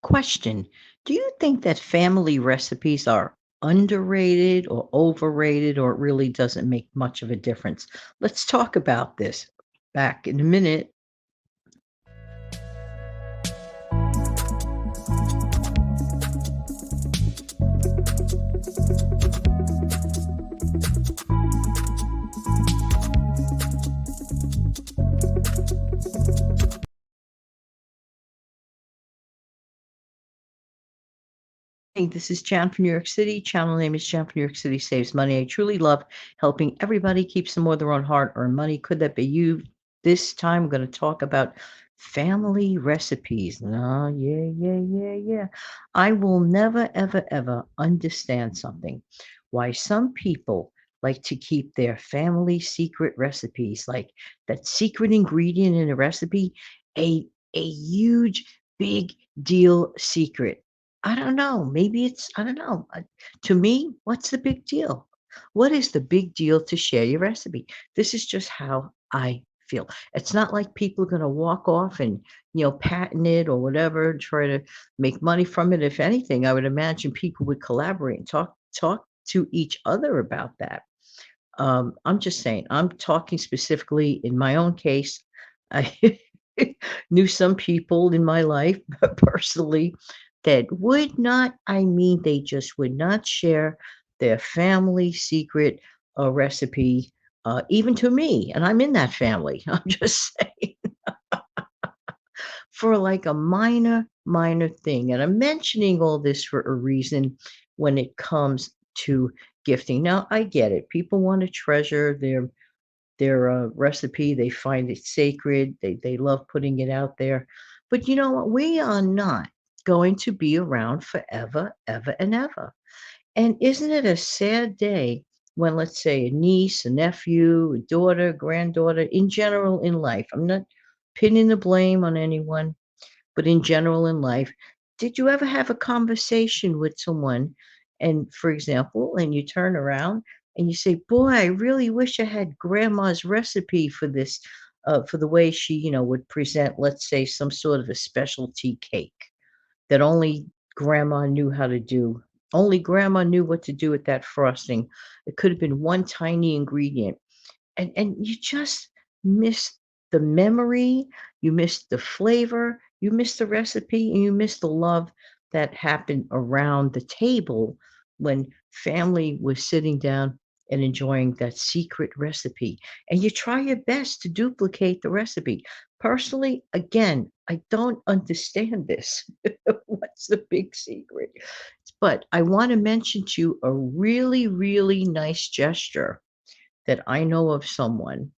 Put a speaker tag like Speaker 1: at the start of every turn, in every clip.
Speaker 1: Question. Do you think that family recipes are underrated or overrated, or it really doesn't make much of a difference? Let's talk about this. Back in a minute. Hey, this is Jan from New York City. Channel name is Jan from New York City Saves Money. I truly love helping everybody keep some more of their own hard-earned money. Could that be you? This time, I'm going to talk about family recipes. Oh, yeah, yeah, yeah, yeah. I will never, ever, ever understand something. Why some people like to keep their family secret recipes, like that secret ingredient in a recipe, a a huge, big deal secret. I don't know. Maybe it's I don't know. To me, what's the big deal? What is the big deal to share your recipe? This is just how I feel. It's not like people are going to walk off and, patent it or whatever, and try to make money from it. If anything, I would imagine people would collaborate and talk to each other about that. I'm just saying, I'm talking specifically in my own case. I knew some people in my life personally that would not, I mean, they just would not share their family secret recipe, even to me. And I'm in that family. I'm just saying for like a minor, minor thing. And I'm mentioning all this for a reason when it comes to gifting. Now, I get it. People want to treasure their recipe. They find it sacred. They love putting it out there. But you know what? We are not going to be around forever, ever, and ever. And isn't it a sad day when, let's say, a niece, a nephew, a daughter, granddaughter, in general in life, I'm not pinning the blame on anyone, but in general in life, did you ever have a conversation with someone and, for example, and you turn around and you say, "Boy, I really wish I had grandma's recipe for this, for the way she, would present, let's say, some sort of a specialty cake that only grandma knew how to do. Only grandma knew what to do with that frosting. It could have been one tiny ingredient." And you just miss the memory, you miss the flavor, you miss the recipe, and you miss the love that happened around the table when family was sitting down and enjoying that secret recipe. And you try your best to duplicate the recipe. Personally, again, I don't understand this. What's the big secret? But I want to mention to you a really, really nice gesture that I know of someone,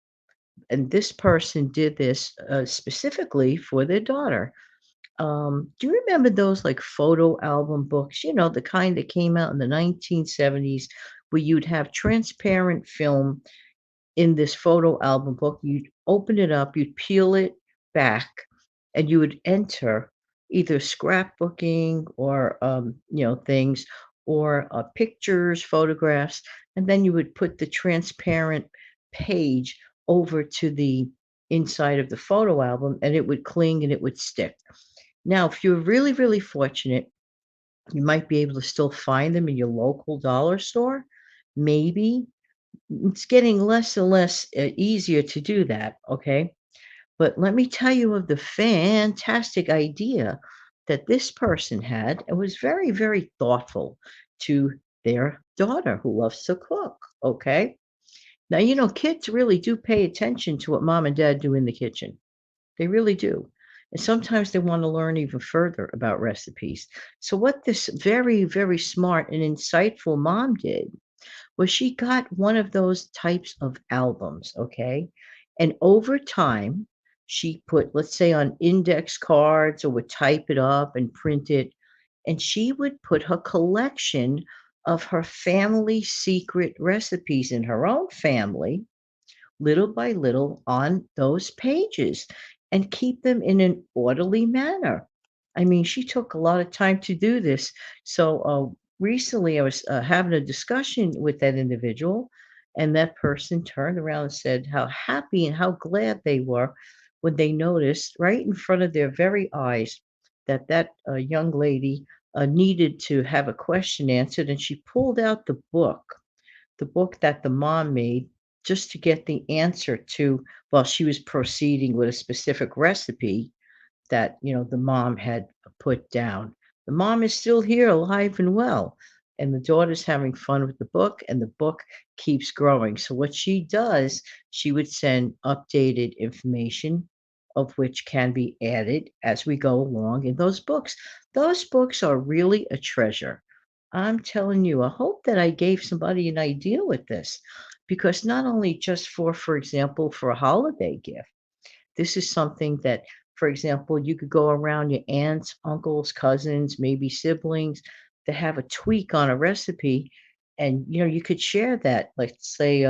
Speaker 1: and this person did this, specifically for their daughter. Do you remember those, like, photo album books? You know, the kind that came out in the 1970s where you'd have transparent film in this photo album book. You'd open it up, you'd peel it back, and you would enter either scrapbooking or, things or, pictures, photographs, and then you would put the transparent page over to the inside of the photo album, and it would cling and it would stick. Now, if you're really, really fortunate, you might be able to still find them in your local dollar store, maybe. It's getting less and less, easier to do that, okay? But let me tell you of the fantastic idea that this person had. It was very, very thoughtful to their daughter who loves to cook, okay? Now, kids really do pay attention to what mom and dad do in the kitchen. They really do. And sometimes they want to learn even further about recipes. So, what this very, very smart and insightful mom did was she got one of those types of albums, okay? And over time, she put, let's say, on index cards or would type it up and print it, and she would put her collection of her family secret recipes in her own family, little by little, on those pages and keep them in an orderly manner. I mean, she took a lot of time to do this. So, recently I was having a discussion with that individual, and that person turned around and said how happy and how glad they were when they noticed right in front of their very eyes that young lady needed to have a question answered, and she pulled out the book that the mom made just to get the answer to while she was proceeding with a specific recipe that, the mom had put down. The mom is still here, alive and well, and the daughter's having fun with the book, and the book keeps growing. So what she does, she would send updated information of which can be added as we go along in those books. Those books are really a treasure. I'm telling you, I hope that I gave somebody an idea with this because not only just for example, for a holiday gift, this is something that, for example, you could go around your aunts, uncles, cousins, maybe siblings that have a tweak on a recipe, and you could share that. Like, say,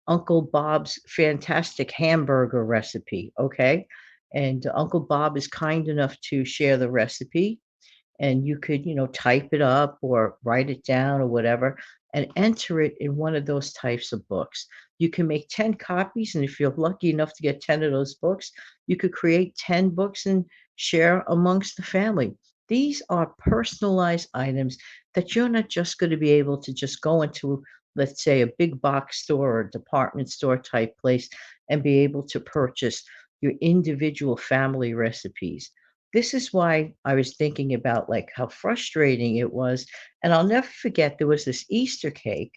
Speaker 1: Uncle Bob's fantastic hamburger recipe. Okay, and Uncle Bob is kind enough to share the recipe, and you could, type it up or write it down or whatever and enter it in one of those types of books. You can make 10 copies, and if you're lucky enough to get 10 of those books, you could create 10 books and share amongst the family. These are personalized items that you're not just going to be able to just go into, let's say, a big box store or department store type place and be able to purchase your individual family recipes. This is why I was thinking about, like, how frustrating it was, and I'll never forget there was this Easter cake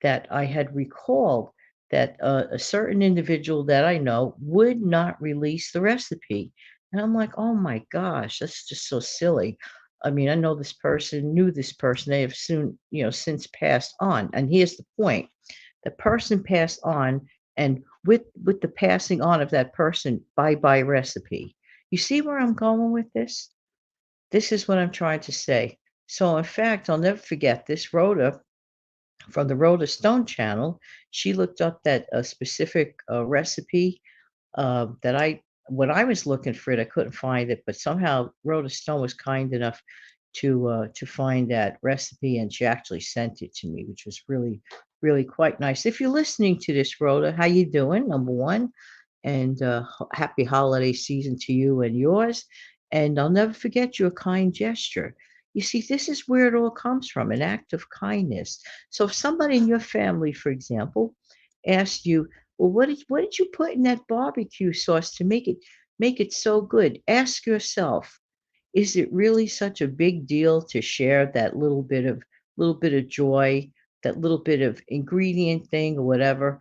Speaker 1: that I had recalled that, a certain individual that I know would not release the recipe, and I'm like, "Oh my gosh, that's just so silly." I mean, I know this person knew this person, they have soon since passed on, and here's the point, the person passed on, and with the passing on of that person, bye-bye recipe. You see where I'm going with this? This is what I'm trying to say. So, in fact, I'll never forget this Rhoda from the Rhoda Stone channel. She looked up that specific recipe that I when I was looking for it, I couldn't find it, but somehow Rhoda Stone was kind enough to find that recipe, and she actually sent it to me, which was really, really quite nice. If you're listening to this, Rhoda, how you doing? Number one, and happy holiday season to you and yours. And I'll never forget your kind gesture. You see, this is where it all comes from, an act of kindness. So if somebody in your family, for example, asked you, well, what did you put in that barbecue sauce to make it so good? Ask yourself, is it really such a big deal to share that little bit of joy, that little bit of ingredient thing or whatever?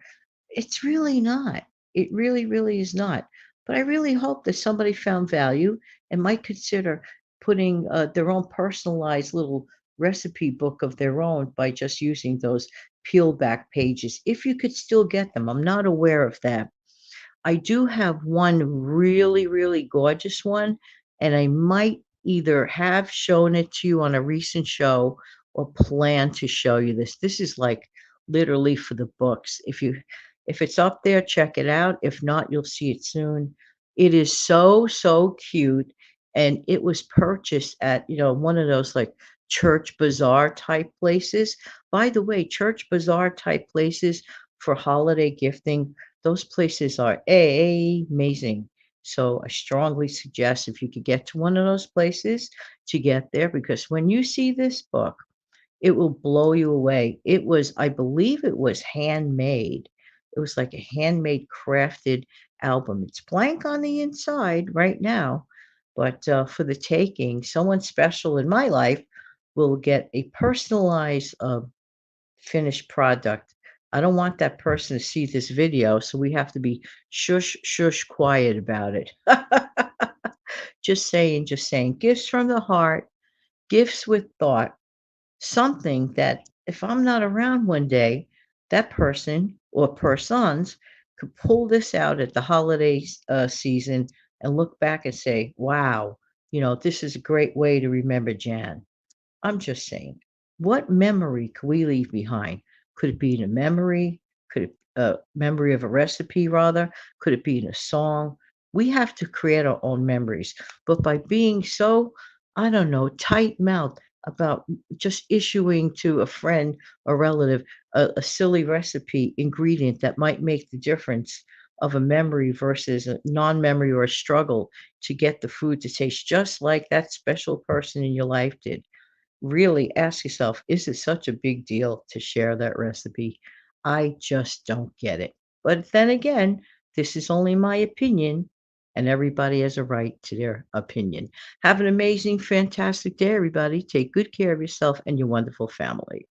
Speaker 1: It's really not. It really, really is not. But I really hope that somebody found value and might consider putting their own personalized little recipe book of their own by just using those peel back pages. If you could still get them, I'm not aware of that. I do have one really, really gorgeous one, and I might either have shown it to you on a recent show or plan to show you this. This is like literally for the books. If it's up there, check it out. If not, you'll see it soon. It is so, so cute. And it was purchased at, one of those like church bazaar type places. By the way, church bazaar type places for holiday gifting, those places are amazing. So I strongly suggest if you could get to one of those places to get there because when you see this book, it will blow you away. I believe it was handmade. It was like a handmade crafted album. It's blank on the inside right now, but for the taking, someone special in my life will get a personalized finished product. I don't want that person to see this video, so we have to be shush, shush, quiet about it. Just saying, just saying. Gifts from the heart, gifts with thought, something that if I'm not around one day, that person or persons could pull this out at the holidays season and look back and say, wow, this is a great way to remember Jan. I'm just saying, what memory could we leave behind? Could it be in a memory? Could it memory of a recipe rather? Could it be in a song? We have to create our own memories. But by being so, I don't know, tight-mouthed about just issuing to a friend or relative a silly recipe ingredient that might make the difference, of a memory versus a non-memory or a struggle to get the food to taste just like that special person in your life did. Really ask yourself, is it such a big deal to share that recipe? I just don't get it. But then again, this is only my opinion, and everybody has a right to their opinion. Have an amazing, fantastic day, everybody. Take good care of yourself and your wonderful family.